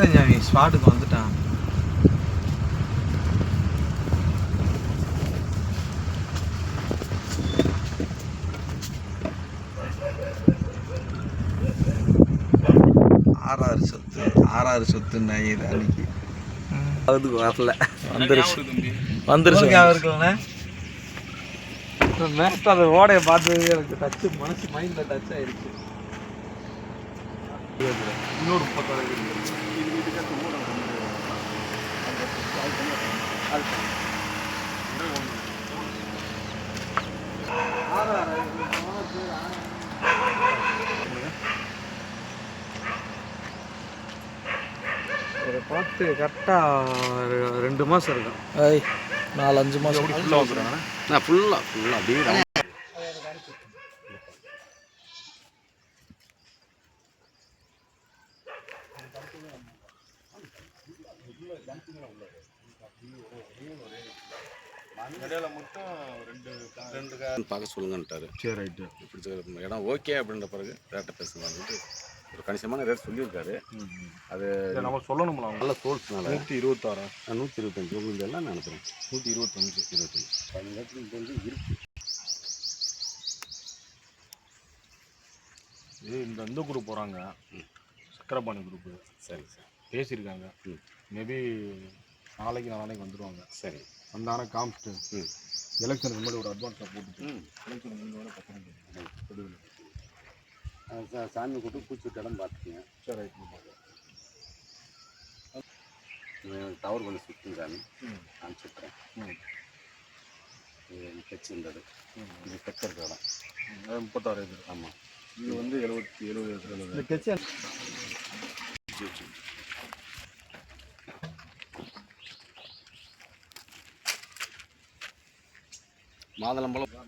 வீரஞ்சாமி ஸ்பாட்டுக்கு வந்துட்டான். ஆறாறு சொத்து நாயுது அன்னைக்கு அதுக்கு வரல. வந்துருச்சு இருக்குல்லண்ணே. மேட்ச் அந்த ஓடையை பார்த்தது எனக்கு டச்சு மனசு மைண்டில் டச் ஆயிடுச்சு. இன்னொரு பக்கம் ஒரு பார்த்து கரெக்டாக 2 மாதம் இருக்கும். 4-5 மாதம் ஃபுல்லாக வந்துடுறாங்க. நான் ஃபுல்லாக அப்படியே பார்க்க சொல்லுங்கன்ட்டாரு. சரி ரைட்டு இப்படி இடம் ஓகே அப்படின்ற பிறகு ரேட்டை பேசலாம்னு ஒரு கணிசமான ரேட் சொல்லியிருக்காரு. அது நம்ம சொல்லணும்ல. நல்ல சோல்ஸ்னால 126 125 உங்களுக்கு எல்லாம் நினைக்கிறேன். 125 15 இருக்கு. இது இந்த குரூப் போகிறாங்க, சக்கரபாணி குரூப்பு. சரி சார் பேசியிருக்காங்க. மேபி நாளைக்கு வந்துடுவாங்க. சரி வந்தாங்கன்னா காமிச்சிட்டு எலெக்ஷனுக்கு முன்னாடி ஒரு அட்வான்ஸாக போட்டுட்டு எலெக்ஷன் முடிஞ்சோட பக்கம் சாமி கூட்டு பூச்சி இடம் பார்த்துக்குங்க. சரி ரைட் டவர் கொஞ்சம் சுற்றுங்க சாமி அனுப்பிச்சுட்றேன். கட்சி இருந்தது இது கச்சர் இடம் 36 ஏக்கர். ஆமாம் இது வந்து 70 ஏக்கர் கட்சி. மாதுளம்பழம் என்ன